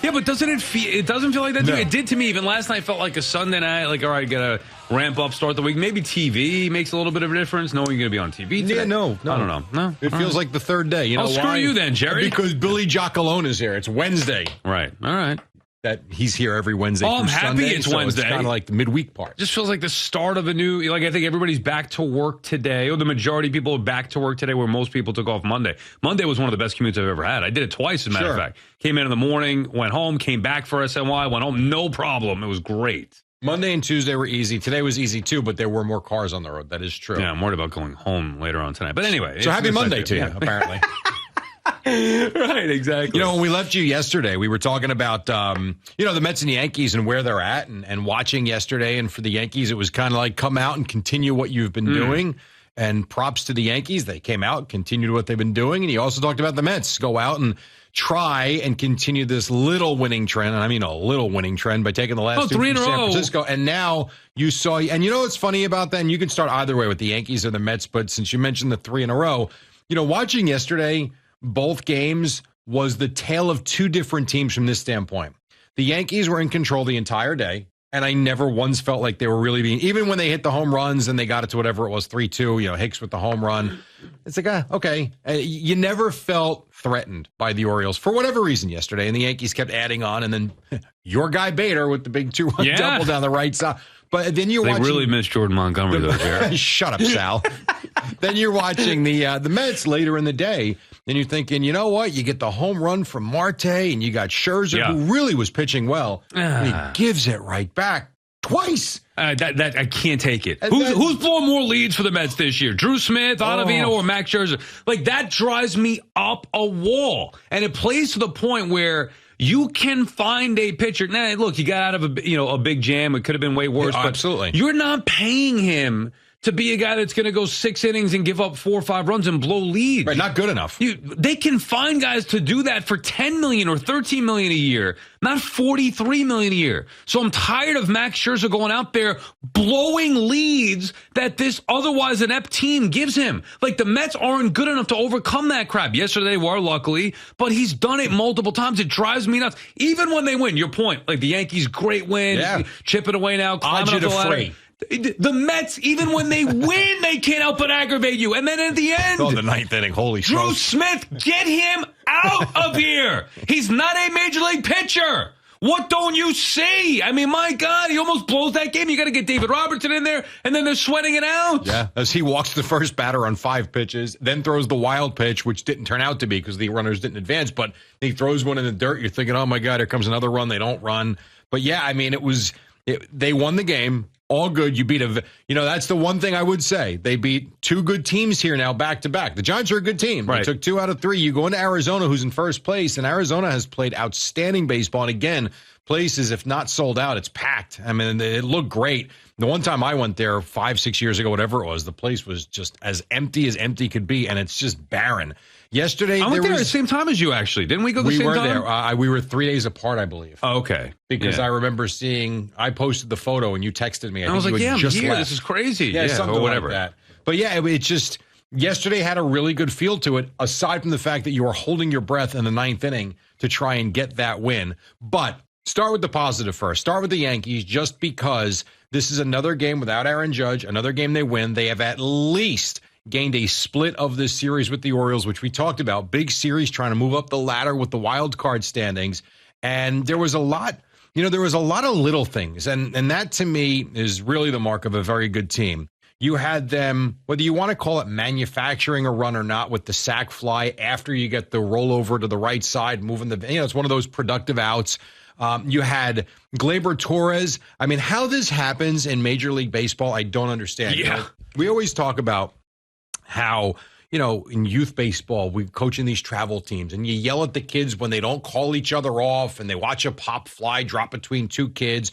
Yeah, but doesn't it feel? It doesn't feel like that. No. It did to me. Even last night felt like a Sunday night. Like, all right, gotta ramp up, start the week. Maybe TV makes a little bit of a difference. Knowing you're gonna be on TV today. Yeah, no. I don't know. No, It feels like the third day. You know screw why? you then, Jerry. Because Billy Giacalone is here. It's Wednesday. Right. All right. That he's here every Wednesday. Oh, I'm through happy Sunday, it's so Wednesday. It's kind of like the midweek part. Just feels like the start of a new. Like, I think everybody's back to work today. Or the majority of people are back to work today, where most people took off Monday. Monday was one of the best commutes I've ever had. I did it twice, as a matter of fact. Came in the morning, went home, came back for SNY, went home, no problem. It was great. Monday and Tuesday were easy. Today was easy too, but there were more cars on the road. That is true. Yeah, I'm worried about going home later on tonight. But anyway. So happy Monday to you, apparently. Right, exactly. You know, when we left you yesterday, we were talking about, the Mets and the Yankees and where they're at and watching yesterday. And for the Yankees, it was kind of like come out and continue what you've been doing. And props to the Yankees. They came out, continued what they've been doing. And he also talked about the Mets. Go out and try and continue this little winning trend. And I mean a little winning trend by taking the last two three in from a San row. Francisco. And now you saw, and you know what's funny about that? And you can start either way with the Yankees or the Mets. But since you mentioned the 3 in a row, watching yesterday, both games was the tale of two different teams from this standpoint. The Yankees were in control the entire day, and I never once felt like they were really being, even when they hit the home runs and they got it to whatever it was, 3-2, Hicks with the home run. It's like, okay. You never felt threatened by the Orioles for whatever reason yesterday, and the Yankees kept adding on, and then your guy Bader with the big 2-run double down the right side. But then you're watching. They really missed Jordan Montgomery, though, Jared. Shut up, Sal. Then you're watching the Mets later in the day, and you're thinking, you know what? You get the home run from Marte, and you got Scherzer, who really was pitching well. And he gives it right back twice. That I can't take it. Who's blowing more leads for the Mets this year? Drew Smith, Ottavino, or Max Scherzer? Like, that drives me up a wall. And it plays to the point where you can find a pitcher. Now, look, you got out of a big jam. It could have been way worse. But absolutely. You're not paying him to be a guy that's going to go 6 innings and give up 4 or 5 runs and blow leads. Right, not good enough. They can find guys to do that for $10 million or $13 million a year, not $43 million a year. So I'm tired of Max Scherzer going out there blowing leads that this otherwise inept team gives him. Like, the Mets aren't good enough to overcome that crap. Yesterday they were, luckily, but he's done it multiple times. It drives me nuts. Even when they win, your point, like the Yankees, great win, chipping away now, climbing up the ladder. The Mets, even when they win, they can't help but aggravate you. And then at the end, the 9th inning, holy Drew smokes. Smith, get him out of here. He's not a major league pitcher. What don't you see? I mean, my God, he almost blows that game. You got to get David Robertson in there, and then they're sweating it out. Yeah, as he walks the first batter on 5 pitches, then throws the wild pitch, which didn't turn out to be because the runners didn't advance, but he throws one in the dirt. You're thinking, oh, my God, here comes another run. They don't run. But, yeah, I mean, they won the game. All good. You beat that's the one thing I would say. They beat 2 good teams here now back to back. The Giants are a good team. Right. They took 2 out of 3. You go into Arizona, who's in first place, and Arizona has played outstanding baseball. And again, places, if not sold out, it's packed. I mean, it looked great. The one time I went there 5-6 years ago, whatever it was, the place was just as empty could be, and it's just barren. Yesterday, I went there at the same time as you, actually. Didn't we go the same time? We were there. We were 3 days apart, I believe. Oh, okay. Because I remember I posted the photo and you texted me. I was like, I'm here. Left. This is crazy. Yeah, something or whatever. like that. But yeah, it just, yesterday had a really good feel to it, aside from the fact that you were holding your breath in the 9th inning to try and get that win. But start with the positive first. Start with the Yankees, just because this is another game without Aaron Judge, another game they win. They have at least gained a split of this series with the Orioles, which we talked about. Big series trying to move up the ladder with the wild card standings. And there was a lot of little things. And that to me is really the mark of a very good team. You had them, whether you want to call it manufacturing a run or not, with the sac fly after you get the rollover to the right side, moving it's one of those productive outs. You had Gleyber Torres. I mean, how this happens in Major League Baseball, I don't understand. Yeah. We always talk about how, in youth baseball, we're coaching these travel teams, and you yell at the kids when they don't call each other off and they watch a pop fly drop between 2 kids,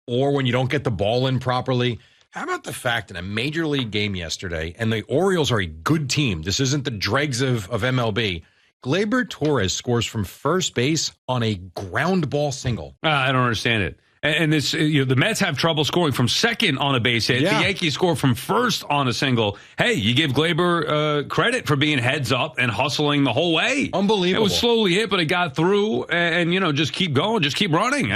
or when you don't get the ball in properly. How about the fact in a major league game yesterday, and the Orioles are a good team. This isn't the dregs of MLB. Gleyber Torres scores from first base on a ground ball single. I don't understand it. And this, the Mets have trouble scoring from second on a base hit. Yeah. The Yankees score from first on a single. Hey, you give Glaber credit for being heads up and hustling the whole way. Unbelievable. It was slowly hit, but it got through. And just keep going, just keep running.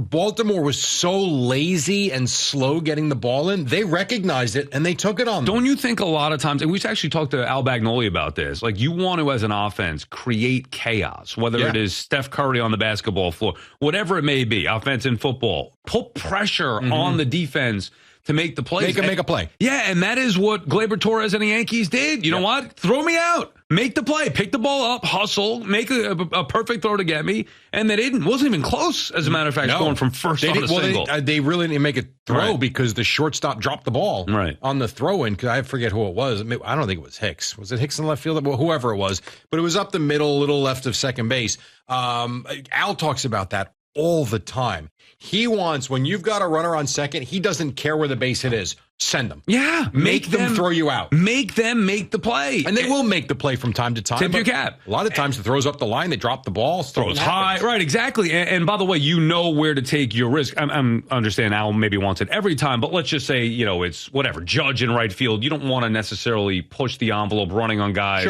Baltimore was so lazy and slow getting the ball in. They recognized it and they took it on them. Don't you think a lot of times, and we've actually talked to Al Bagnoli about this, like you want to, as an offense, create chaos, whether it is Steph Curry on the basketball floor, whatever it may be, offense in football, put pressure on the defense to make the plays. Make a play. Yeah, and that is what Gleyber Torres and the Yankees did. You know what? Throw me out. Make the play. Pick the ball up, hustle, make a perfect throw to get me. And they didn't. Wasn't even close, as a matter of fact, going from first on a single. They really didn't make a throw because the shortstop dropped the ball on the throw-in. Because I forget who it was. I don't think it was Hicks. Was it Hicks in left field? Whoever it was. But it was up the middle, a little left of second base. Al talks about that all the time. He wants, when you've got a runner on second, he doesn't care where the base hit is. Send them. Yeah. Make them throw you out. Make them make the play. And they will make the play from time to time. Tip your cap. A lot of times it throws up the line, they drop the ball. Throws high. Right, exactly. And by the way, you know where to take your risk. I'm understand Al maybe wants it every time, but let's just say, it's whatever, Judge in right field. You don't want to necessarily push the envelope running on guys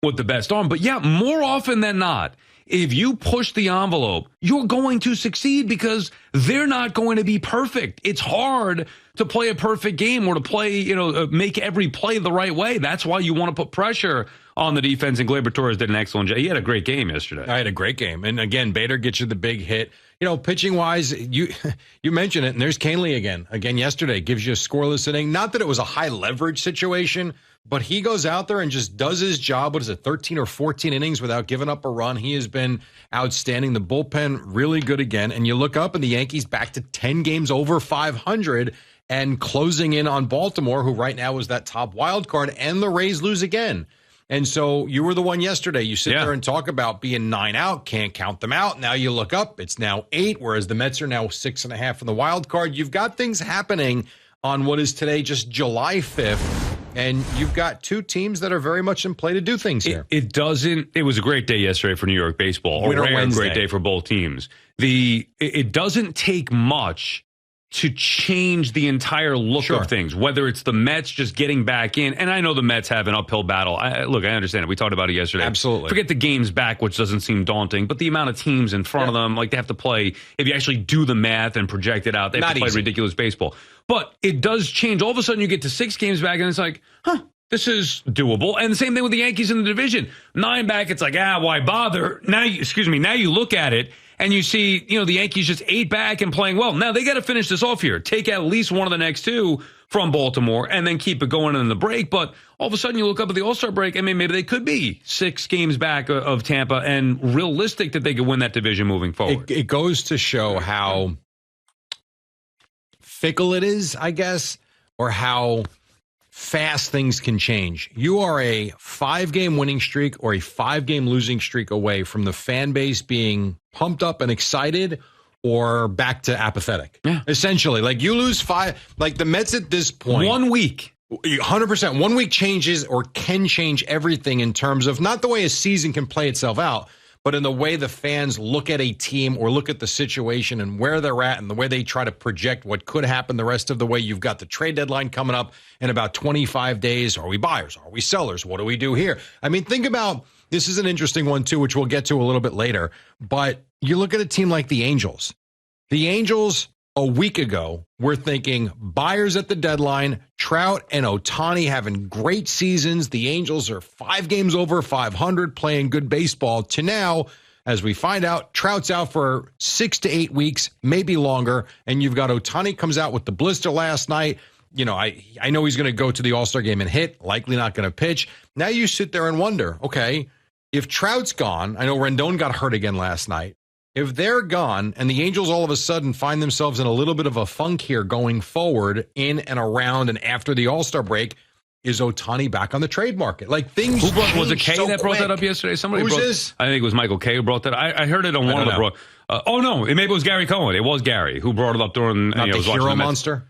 with the best arm. But yeah, more often than not, if you push the envelope, you're going to succeed because they're not going to be perfect. It's hard to play a perfect game or to play, make every play the right way. That's why you want to put pressure on the defense, and Gleyber Torres did an excellent job. He had a great game yesterday. I had a great game. And again, Bader gets you the big hit. Pitching-wise, you mentioned it, and there's Canely again. Again, yesterday, gives you a scoreless inning. Not that it was a high-leverage situation, but he goes out there and just does his job. What is it, 13 or 14 innings without giving up a run? He has been outstanding. The bullpen, really good again. And you look up, and the Yankees back to 10 games over 500 and closing in on Baltimore, who right now is that top wild card, and the Rays lose again. And so you were the one yesterday. You sit there and talk about being 9 out, can't count them out. Now you look up, it's now 8, whereas the Mets are now 6.5 in the wild card. You've got things happening on what is today just July 5th, and you've got two teams that are very much in play to do things here. It was a great day yesterday for New York baseball. Winter a rare Wednesday. Great day for both teams. It doesn't take much to change the entire look of things, whether it's the Mets just getting back in. And I know the Mets have an uphill battle. I understand it. We talked about it yesterday. Absolutely. Forget the games back, which doesn't seem daunting, but the amount of teams in front of them, like they have to play, if you actually do the math and project it out, they have to play ridiculous baseball. But it does change. All of a sudden you get to 6 games back and it's like, this is doable. And the same thing with the Yankees in the division. 9 back, it's like, why bother? Now you look at it and you see, the Yankees just 8 back and playing well. Now they got to finish this off here. Take at least one of the next 2 from Baltimore and then keep it going in the break. But all of a sudden you look up at the All-Star break, maybe they could be 6 games back of Tampa and realistic that they could win that division moving forward. It goes to show how fickle it is, I guess, or how fast things can change. You are a 5-game winning streak or a 5-game losing streak away from the fan base being pumped up and excited or back to apathetic. Yeah. Essentially, like you lose 5, like the Mets at this point. 1 week. 100%. 1 week changes or can change everything in terms of not the way a season can play itself out, but in the way the fans look at a team or look at the situation and where they're at and the way they try to project what could happen the rest of the way. You've got the trade deadline coming up in about 25 days. Are we buyers? Are we sellers? What do we do here? Think about, this is an interesting one too, which we'll get to a little bit later, but you look at a team like the Angels. The Angels a week ago were thinking buyers at the deadline, Trout and Ohtani having great seasons. The Angels are 5 games over 500 playing good baseball to now, as we find out, Trout's out for 6 to 8 weeks, maybe longer. And you've got Ohtani comes out with the blister last night. I know he's going to go to the All-Star game and hit, likely not going to pitch. Now you sit there and wonder, okay, if Trout's gone, I know Rendon got hurt again last night. If they're gone and the Angels all of a sudden find themselves in a little bit of a funk here going forward in and around and after the All-Star break, is Ohtani back on the trade market? Like things was it Kay that brought that up yesterday? Who's this? I think it was Michael Kay who brought that. I heard it on one of the maybe it was Gary Cohen. It was Gary who brought it up during Not the hero monster.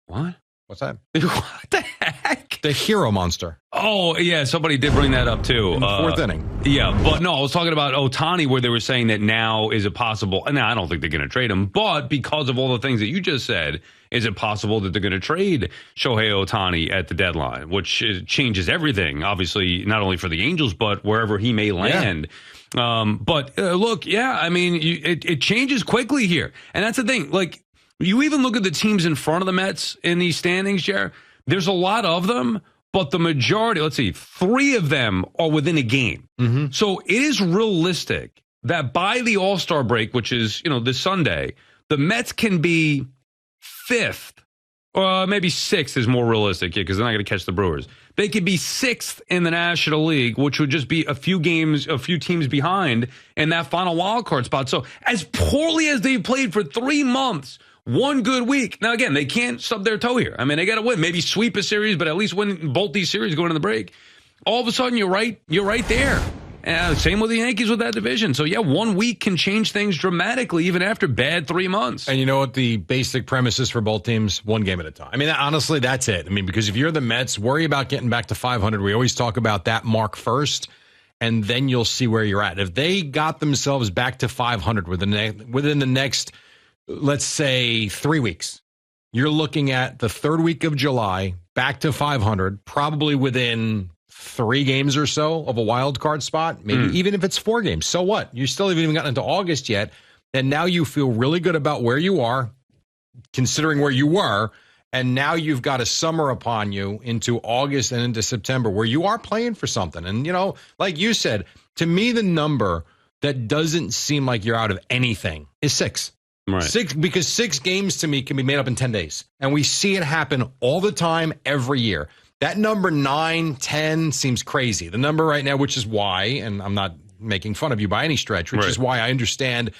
What? What's that? What the heck? The hero monster. Oh, yeah, somebody did bring that up, too. In the fourth inning. Yeah, but no, I was talking about Ohtani, where they were saying that now is it possible, and now I don't think they're going to trade him, but because of all the things that you just said, is it possible that they're going to trade Shohei Ohtani at the deadline, which changes everything, obviously, not only for the Angels, but wherever he may land. Yeah. Look, I mean, it changes quickly here, and that's the thing. Like, you even look at the teams in front of the Mets in these standings, Jer. There's a lot of them, but the majority, let's see, 3 of them are within a game. Mm-hmm. So it is realistic that by the All-Star break, which is, this Sunday, the Mets can be 5th, or maybe 6th is more realistic, because they're not going to catch the Brewers. They could be 6th in the National League, which would just be a few teams behind in that final wild card spot. So as poorly as they played for 3 months, one good week. Now, again, they can't stub their toe here. I mean, they got to win. Maybe sweep a series, but at least win both these series going into the break. All of a sudden, you're right there. Same with the Yankees with that division. So, 1 week can change things dramatically, even after bad 3 months. And you know what the basic premise is for both teams? 1 game at a time. I mean, honestly, that's it. I mean, because if you're the Mets, worry about getting back to 500. We always talk about that mark first, and then you'll see where you're at. If they got themselves back to 500 within the next, let's say, 3 weeks, you're looking at the 3rd week of July, back to 500, probably within 3 games or so of a wild card spot, maybe even if it's 4 games. So what? You still haven't even gotten into August yet, and now you feel really good about where you are, considering where you were, and now you've got a summer upon you into August and into September where you are playing for something. And, like you said, to me, the number that doesn't seem like you're out of anything is 6. Right. 6, because 6 games to me can be made up in 10 days. And we see it happen all the time, every year. That number 9, 10 seems crazy. The number right now, which is why, and I'm not making fun of you by any stretch, which is why I understand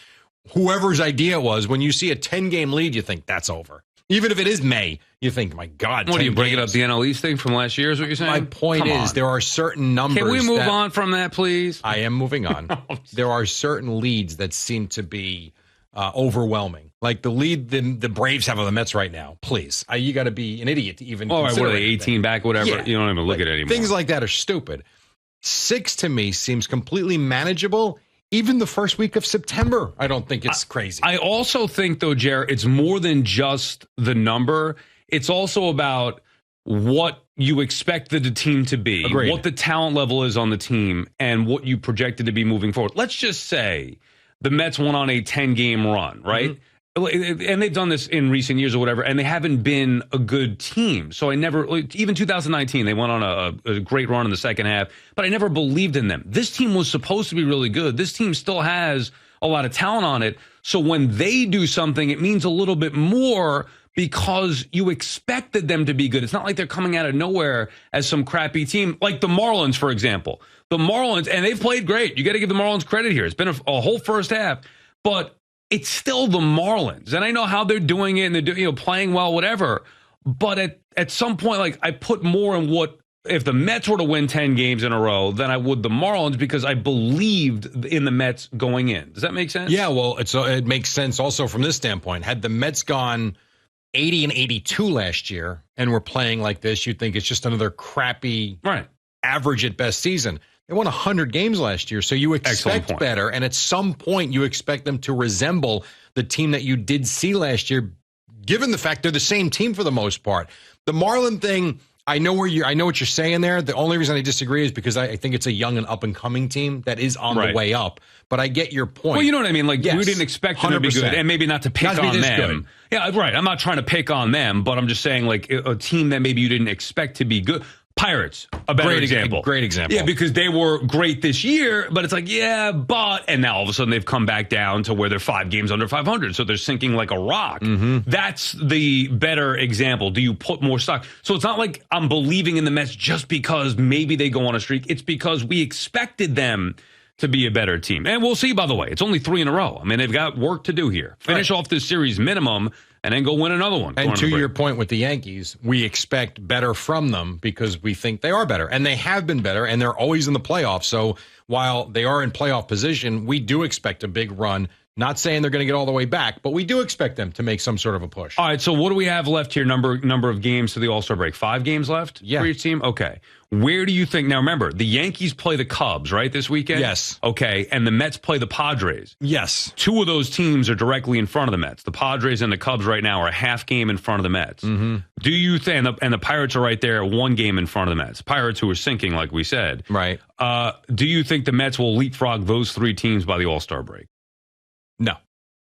whoever's idea it was, when you see a 10-game lead, you think that's over. Even if it is May, you think, my God, what are you breaking up the NL East thing from last year is what you're saying? My point is there are certain numbers. Can we move on from that, please? I am moving on. There are certain leads that seem to be overwhelming. Like the lead the Braves have of the Mets right now. Please. You got to be an idiot to even consider what are they, 18 back, whatever? Yeah. You don't even look at it anymore. Things like that are stupid. 6 to me seems completely manageable. Even the first week of September, I don't think it's crazy. I also think, though, Jared, it's more than just the number. It's also about what you expect the team to be, Agreed. What the talent level is on the team, and what you projected to be moving forward. Let's just say the Mets went on a 10-game run, right? Mm-hmm. And they've done this in recent years or whatever, and they haven't been a good team. So I never, even 2019, they went on a great run in the second half, but I never believed in them. This team was supposed to be really good. This team still has a lot of talent on it. So when they do something, it means a little bit more because you expected them to be good. It's not like they're coming out of nowhere as some crappy team, like the Marlins, for example. The Marlins, and they've played great. You got to give the Marlins credit here. It's been a whole first half, but it's still the Marlins. And I know how they're doing it, and they're playing well, whatever. But at some point, like, I put more in what if the Mets were to win 10 games in a row than I would the Marlins, because I believed in the Mets going in. Does that make sense? Yeah, well, it makes sense also from this standpoint. Had the Mets gone 80 and 82 last year and were playing like this, you'd think it's just another crappy, average at best season. They won 100 games last year, so you expect better, and at some point you expect them to resemble the team that you did see last year, given the fact they're the same team for the most part. The Marlin thing, I know what you're saying there. The only reason I disagree is because I think it's a young and up-and-coming team that is on the way up. But I get your point. Well, you know what I mean? Like, we didn't expect them to be good, and maybe not to pick on them. Good. Yeah, right. I'm not trying to pick on them, but I'm just saying, like, a team that maybe you didn't expect to be good. Pirates, a better example. Great example. Yeah, because they were great this year, but it's like, and now all of a sudden they've come back down to where they're 5 games under 500, so they're sinking like a rock. Mm-hmm. That's the better example. Do you put more stock? So it's not like I'm believing in the Mets just because maybe they go on a streak. It's because we expected them to be a better team. And we'll see, by the way. It's only 3 in a row. I mean, they've got work to do here. Finish off this series minimum, and then go win another one. And to your point with the Yankees, we expect better from them because we think they are better. And they have been better, and they're always in the playoffs. So while they are in playoff position, we do expect a big run Not saying they're going to get all the way back, but we do expect them to make some sort of a push. All right, so what do we have left here? Number of games to the All-Star break. 5 games left for your team? Okay. Where do you think? Now, remember, the Yankees play the Cubs, right, this weekend? Yes. Okay, and the Mets play the Padres. Yes. 2 of those teams are directly in front of the Mets. The Padres and the Cubs right now are a half game in front of the Mets. Mm-hmm. Do you think, and the Pirates are right there, 1 game in front of the Mets. Pirates who are sinking, like we said. Right. Do you think the Mets will leapfrog those 3 teams by the All-Star break? No.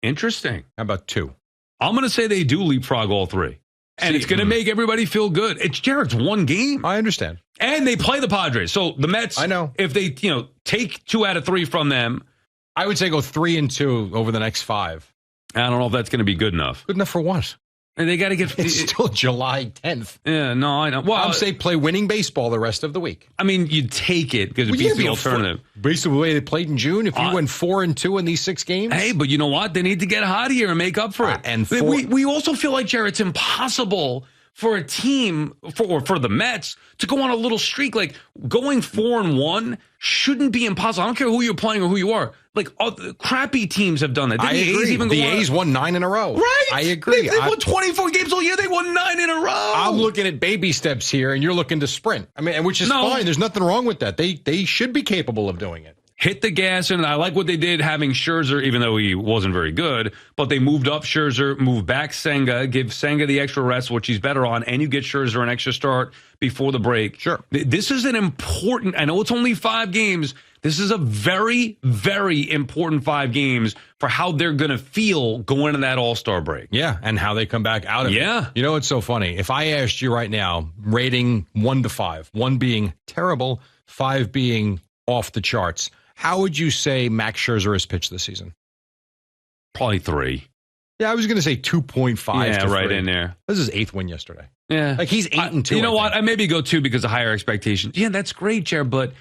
Interesting. How about 2? I'm going to say they do leapfrog all 3. And it's going to make everybody feel good. It's Jared's 1 game. I understand. And they play the Padres. So the Mets, I know. If they, take 2 out of 3 from them. I would say go 3-2 over the next 5. I don't know if that's going to be good enough. Good enough for what? And they got to get. It's still July 10th. Yeah, no, I know. Well, I'll say play winning baseball the rest of the week. I mean, you take it because it beats the alternative. Basically, the way they played in June, if you went 4-2 in these 6 games. Hey, but you know what? They need to get hot here and make up for it. And we also feel like, Jared, it's impossible for a team, for the Mets, to go on a little streak. Like, going 4-1 shouldn't be impossible. I don't care who you're playing or who you are. Like, crappy teams have done that. I agree. The A's won 9 in a row. Right? I agree. They won 24 games all year. They won 9 in a row. I'm looking at baby steps here, and you're looking to sprint. I mean, which is fine. There's nothing wrong with that. They should be capable of doing it. Hit the gas, and I like what they did having Scherzer, even though he wasn't very good. But they moved up Scherzer, moved back Senga, give Senga the extra rest, which he's better on, and you get Scherzer an extra start before the break. Sure. This is an important, I know it's only 5 games. This is a very, very important 5 games for how they're going to feel going into that All-Star break. Yeah, and how they come back out of it. Yeah. You know what's so funny? If I asked you right now, rating 1 to 5, 1 being terrible, 5 being off the charts, how would you say Max Scherzer has pitched this season? Probably 3. Yeah, I was going to say 2.5. Yeah, to right 3. in there. This is his 8th win yesterday. Yeah. Like, he's 8-2. You know what? I maybe go 2 because of higher expectations. Yeah, that's great, Jared, but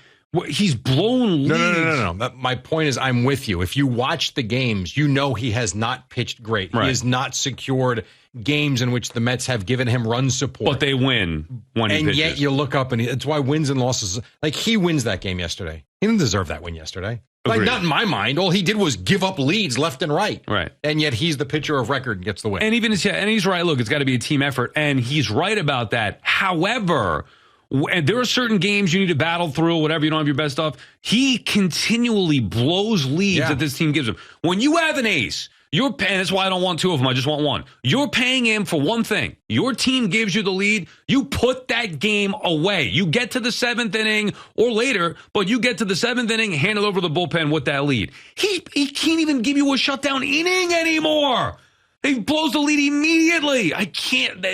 he's blown leads. No. My point is, I'm with you. If you watch the games, you know he has not pitched great. Right. He has not secured games in which the Mets have given him run support. But they win when he pitches. And yet you look up, and it's why wins and losses. Like, he wins that game yesterday. He didn't deserve that win yesterday. Like, not in my mind. All he did was give up leads left and right. Right. And yet he's the pitcher of record and gets the win. And he's right. Look, it's got to be a team effort. And he's right about that. However, and there are certain games you need to battle through, whatever, you don't have your best stuff. He continually blows leads that this team gives him. When you have an ace, you're paying, that's why I don't want 2 of them, I just want 1. You're paying him for one thing. Your team gives you the lead, you put that game away. You get to the 7th inning or later, but you get to the 7th inning, hand it over the bullpen with that lead. He can't even give you a shutdown inning anymore. He blows the lead immediately. I can't.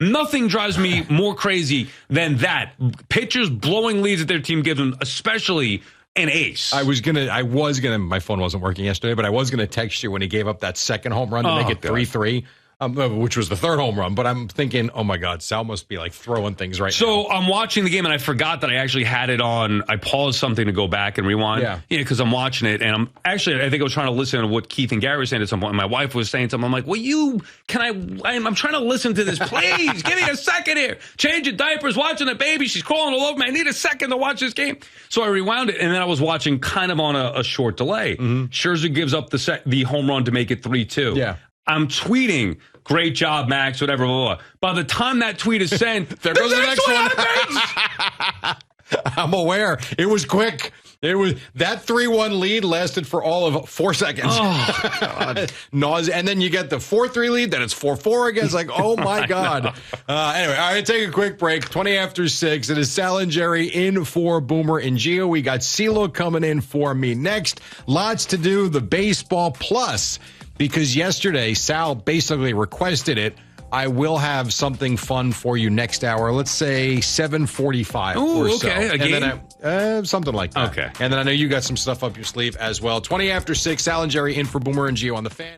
Nothing drives me more crazy than that. Pitchers blowing leads that their team gives them, especially an ace. I was gonna. My phone wasn't working yesterday, but I was gonna text you when he gave up that second home run to make it 3-3. Which was the 3rd home run, but I'm thinking, oh my God, Sal must be like throwing things right now. So I'm watching the game and I forgot that I actually had it on. I paused something to go back and rewind. Yeah, because I'm watching it and I think I was trying to listen to what Keith and Gary were saying at some point. And my wife was saying something. I'm like, I'm trying to listen to this. Please give me a second here. Changing diapers, watching the baby. She's crawling all over me. I need a second to watch this game. So I rewound it and then I was watching kind of on a short delay. Mm-hmm. Scherzer gives up the home run to make it 3-2. Yeah. I'm tweeting, great job, Max, whatever, blah, blah. By the time that tweet is sent, there goes the next one. I'm aware. It was quick. It was that 3-1 lead lasted for all of 4 seconds. Oh, God. Nausea. And then you get the 4-3 lead, then it's 4-4 again. It's like, oh, my God. Anyway, all right, take a quick break. 20 after 6. It is Sal and Jerry in for Boomer and Gio. We got CeeLo coming in for me next. Lots to do. The baseball plus. Because yesterday, Sal basically requested it. I will have something fun for you next hour. Let's say 7:45 or so. Okay, a game? And then something like that. Okay. And then I know you got some stuff up your sleeve as well. 20 after 6, Sal and Jerry in for Boomer and Gio on the Fan.